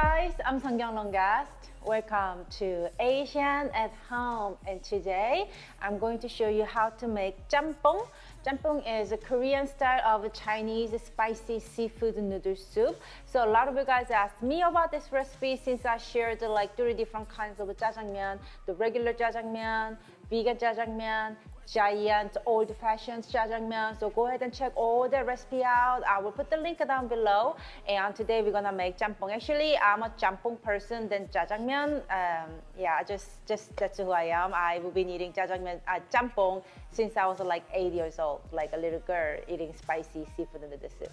guys, I'm Seonkyoung guest. Welcome to Asian at Home, and today I'm going to show you how to make jjamppong. Jjamppong is a Korean style of Chinese spicy seafood noodle soup. So a lot of you guys asked me about this recipe since I shared like 3 different kinds of jjajangmyeon, the regular jjajangmyeon, vegan jjajangmyeon, giant old-fashioned jjajangmyeon. So go ahead and check all the recipe out. I will put the link down below. And today we're gonna make jjamppong. Actually, I'm a jjamppong person than jjajangmyeon. Yeah, just that's who I am. I've been eating jjamppong since I was like 8 years old, like a little girl eating spicy seafood noodle soup.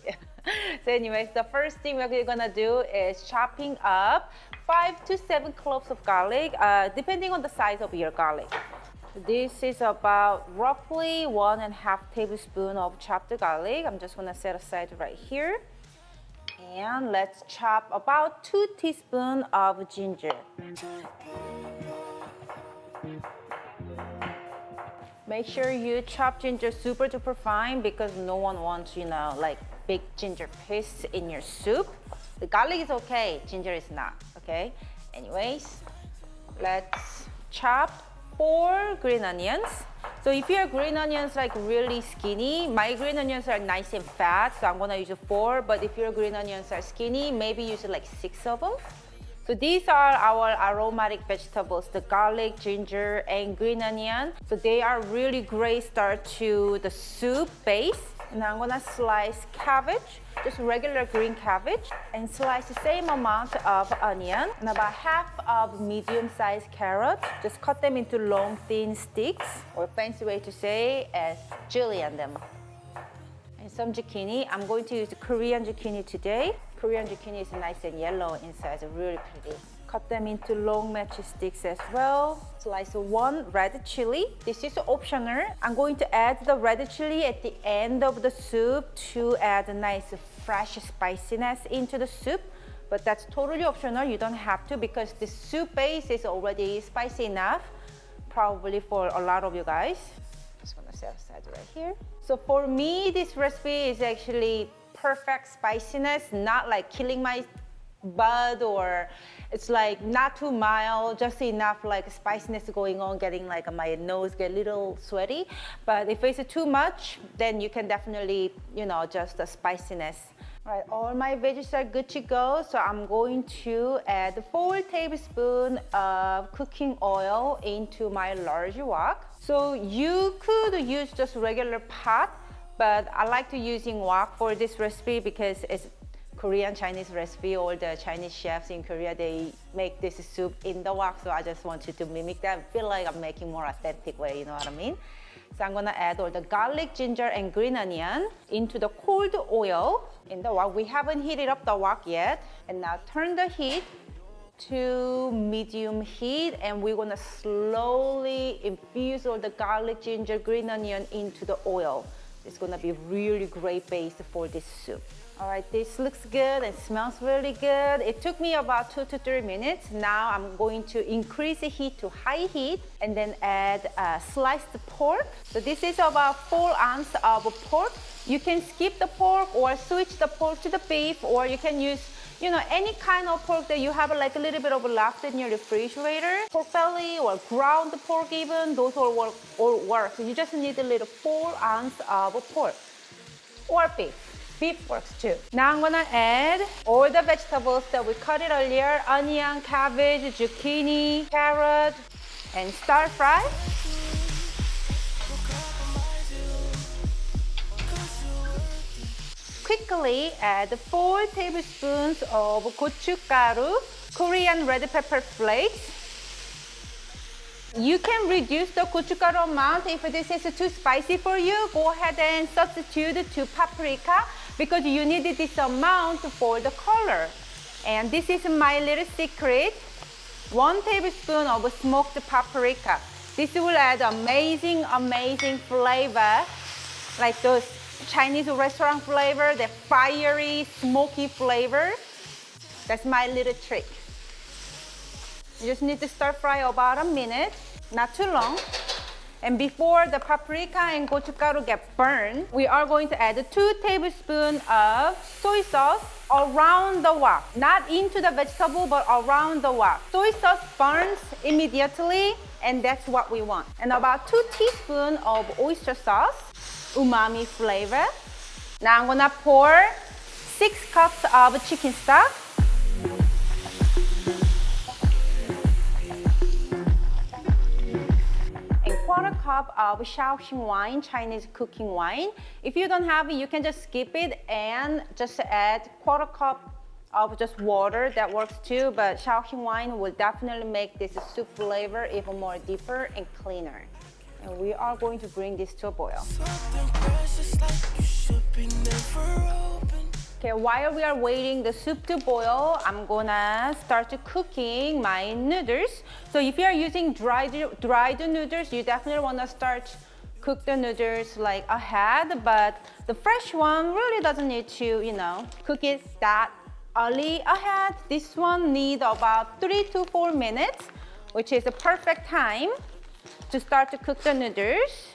So anyways, the first thing we're gonna do is chopping up 5 to 7 cloves of garlic, depending on the size of your garlic. This is about roughly 1.5 tablespoons of chopped garlic. I'm just gonna set aside right here. And let's chop about 2 teaspoons of ginger. Make sure you chop ginger super duper fine because no one wants, you know, like big ginger paste in your soup. The garlic is okay, ginger is not, okay? Anyways, let's chop 4 green onions. So if your green onions like really skinny, my green onions are nice and fat, so I'm gonna use 4. But if your green onions are skinny, maybe use like 6 of them. So these are our aromatic vegetables, the garlic, ginger, and green onion. So they are really great start to the soup base. And I'm gonna slice cabbage, just regular green cabbage, and slice the same amount of onion and about half of medium-sized carrot. Just cut them into long, thin sticks, or fancy way to say as julienne them. And some zucchini. I'm going to use the Korean zucchini today. Korean zucchini is nice and yellow inside, it's really pretty. Cut them into long matchy sticks as well. Slice 1 red chili. This is optional. I'm going to add the red chili at the end of the soup to add a nice fresh spiciness into the soup. But that's totally optional. You don't have to because the soup base is already spicy enough, probably for a lot of you guys. Just gonna set aside right here. So for me, this recipe is actually perfect spiciness, not like killing my butt, or it's like not too mild, just enough like spiciness going on, getting like my nose get a little sweaty. But if it's too much, then you can definitely, you know, adjust the spiciness. All right, all my veggies are good to go. So I'm going to add 4 tablespoons of cooking oil into my large wok. So you could use just regular pot, but I like to using wok for this recipe because it's Korean Chinese recipe. All the Chinese chefs in Korea, they make this soup in the wok, so I just wanted to mimic that. I feel like I'm making more authentic way, you know what I mean? So I'm gonna add all the garlic, ginger, and green onion into the cold oil in the wok. We haven't heated up the wok yet. And now turn the heat to medium heat, and we're gonna slowly infuse all the garlic, ginger, green onion into the oil. It's gonna be really great base for this soup. All right, this looks good and smells really good. It took me about 2 to 3 minutes. Now I'm going to increase the heat to high heat and then add sliced pork. So this is about 4 ounces of pork. You can skip the pork or switch the pork to the beef, or you can use, you know, any kind of pork that you have like a little bit of left in your refrigerator. Pork belly or ground pork even, those all work. So you just need a little 4 ounces of pork or beef. Beef works too. Now I'm gonna add all the vegetables that we cut it earlier: onion, cabbage, zucchini, carrot, and stir fry. Quickly add 4 tablespoons of gochugaru, Korean red pepper flakes. You can reduce the gochugaru amount if this is too spicy for you. Go ahead and substitute to paprika because you need this amount for the color. And this is my little secret: 1 tablespoon of smoked paprika. This will add amazing, amazing flavor, like those Chinese restaurant flavor, the fiery, smoky flavor. That's my little trick. You just need to stir fry about a minute, not too long. And before the paprika and gochugaru get burned, we are going to add 2 tablespoons of soy sauce around the wok. Not into the vegetable, but around the wok. Soy sauce burns immediately, and that's what we want. And about 2 teaspoons of oyster sauce, umami flavor. Now I'm gonna pour 6 cups of chicken stock. Quarter cup of Seonkyoung wine, Chinese cooking wine. If you don't have it, you can just skip it and just add quarter cup of just water. That works too, but Seonkyoung wine will definitely make this soup flavor even more deeper and cleaner. And we are going to bring this to a boil. Okay, while we are waiting the soup to boil, I'm gonna start to cooking my noodles. So if you are using dried noodles, you definitely wanna start cook the noodles like ahead, but the fresh one really doesn't need to, cook it that early ahead. This one needs about 3 to 4 minutes, which is the perfect time to start to cook the noodles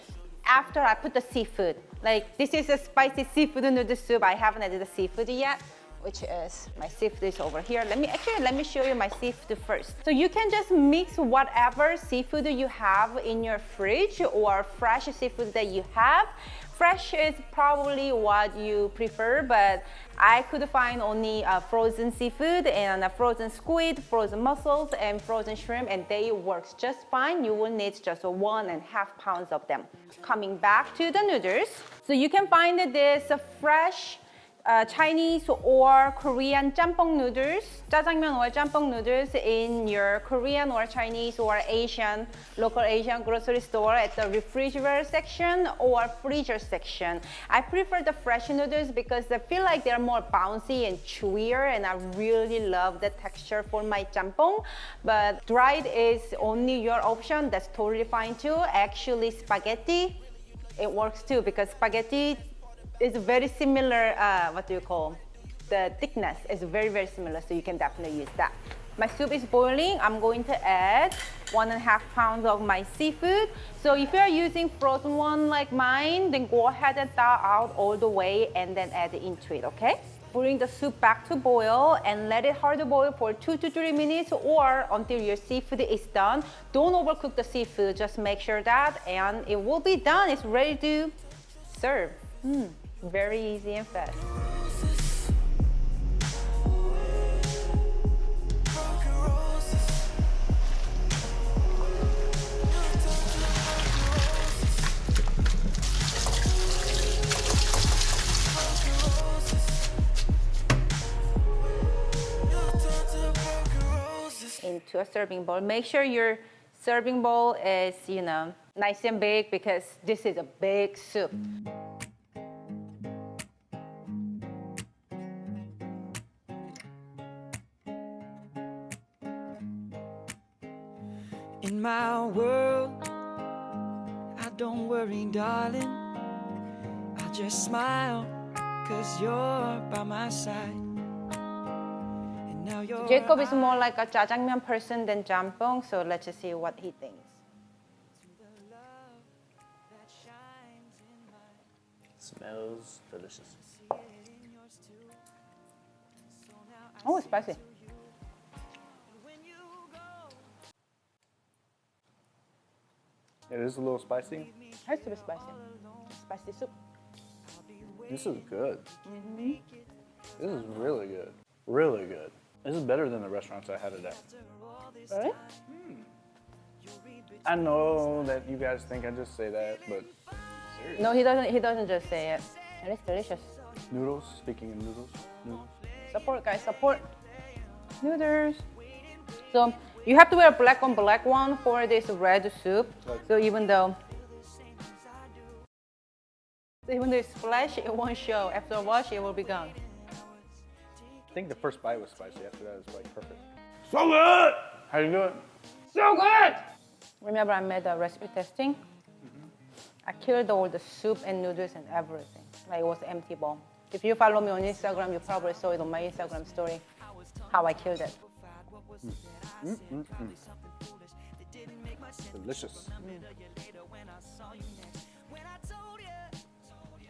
after I put the seafood. Like, this is a spicy seafood noodle soup. I haven't added the seafood yet, which is, my seafood is over here. Let me show you my seafood first. So you can just mix whatever seafood you have in your fridge or fresh seafood that you have. Fresh is probably what you prefer, but I could find only frozen seafood and frozen squid, frozen mussels, and frozen shrimp, and they work just fine. You will need just 1.5 pounds of them. Coming back to the noodles, so you can find this fresh Chinese or Korean Jjamppong noodles, jjajangmyeon or Jjamppong noodles in your Korean or Chinese or Asian, local Asian grocery store at the refrigerator section or freezer section. I prefer the fresh noodles because I feel like they're more bouncy and chewier, and I really love the texture for my jjamppong. But dried is only your option. That's totally fine too. Actually, spaghetti, it works too, because spaghetti is very similar, the thickness is very, very similar, so you can definitely use that. My soup is boiling. I'm going to add 1.5 pounds of my seafood. So if you're using frozen one like mine, then go ahead and thaw out all the way and then add it into it, okay? Bring the soup back to boil and let it hard boil for 2 to 3 minutes or until your seafood is done. Don't overcook the seafood, just make sure that, and it will be done. It's ready to serve. Very easy and fast. Into a serving bowl. Make sure your serving bowl is, nice and big, because this is a big soup. In my world, I don't worry, darling. I just smile, 'cause you're by my side. And now you're Jacob is more like a jjajangmyeon person than Jjamppong, so let's just see what he thinks. Smells delicious. Oh, it's spicy. It is a little spicy. It has to be spicy. Spicy soup. This is good. This is really good. Really good. This is better than the restaurants I had it at. Really? I know that you guys think I just say that, but seriously. No, he doesn't. He doesn't just say it. It is delicious. Noodles, speaking of noodles. Support, guys, support. Noodles. So you have to wear a black on black one for this red soup. So even though it's flesh, it won't show. After a wash, it will be gone. I think the first bite was spicy. After that, it's like perfect. So good! How you doing? So good! Remember, I made a recipe testing? I killed all the soup and noodles and everything. Like, it was an empty bowl. If you follow me on Instagram, you probably saw it on my Instagram story, how I killed it. Delicious.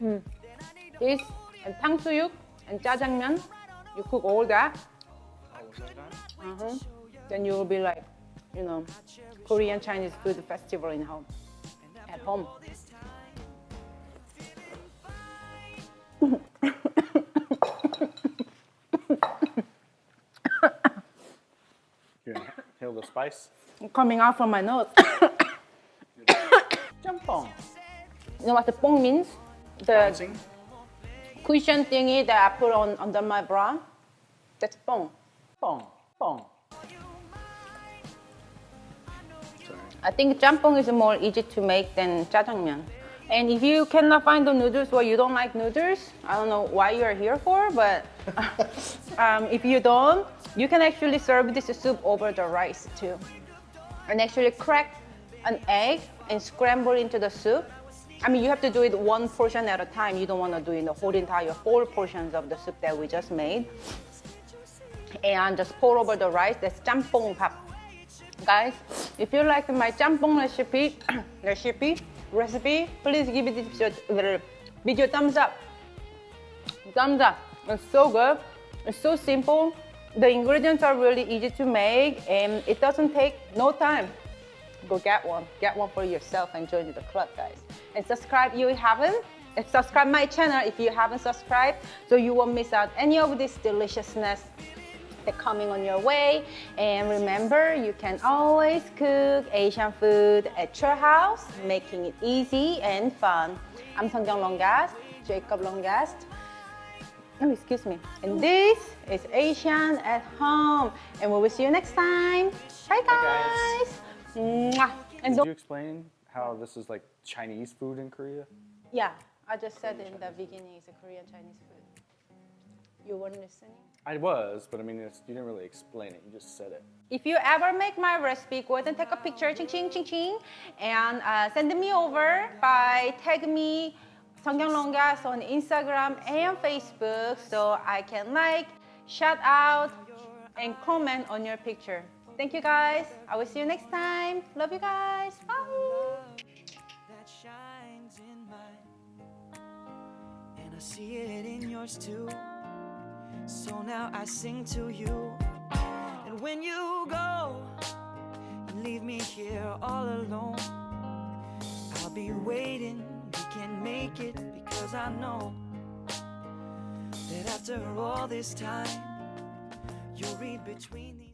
This and 탕수육 and jjajangmyeon, you cook all that. Then you will be like, you know, Korean Chinese food festival in home, at home. You can feel the spice. Coming out from my nose. Jjamppong. You know what the pong means? The Bouncing. cushion thingy that I put on under my bra. That's pong. Pong. Pong. Sorry. I think jjamppong is more easy to make than jjajangmyeon. And if you cannot find the noodles or you don't like noodles, I don't know why you are here for, but if you don't, you can actually serve this soup over the rice too. And actually crack an egg and scramble into the soup. I mean, you have to do it one portion at a time. You don't want to do it in the whole entire 4 portions of the soup that we just made. And just pour over the rice. That's jjamppong pap. Guys, if you like my jjamppong recipe, please give this video thumbs up. Thumbs up. It's so good. It's so simple. The ingredients are really easy to make and it doesn't take no time. Go get one. Get one for yourself and join the club, guys. And subscribe if you haven't. And subscribe my channel if you haven't subscribed, so you won't miss out any of this deliciousness that coming on your way. And remember, you can always cook Asian food at your house, making it easy and fun. I'm Seonkyoung Longast, Jacob Longast. Oh, excuse me. And this is Asian at home. And we will see you next time. Bye, guys. Mwah. And Did you explain how this is like Chinese food in Korea? yeah, I just said in the beginning it's a Korean Chinese food. You weren't listening? I was, but I mean, you didn't really explain it. You just said it. If you ever make my recipe, go ahead and take a picture, ching ching ching ching, and send me over by tagging me Seonkyoung Longast on Instagram and Facebook, so I can like, shout out, and comment on your picture. Thank you guys. I will see you next time. Love you guys. Bye. That shines in mine, and I see it in yours too. So now I sing to you, and when you go, you leave me here all alone. I'll be waiting, we can make it, because I know that after all this time, you'll read between these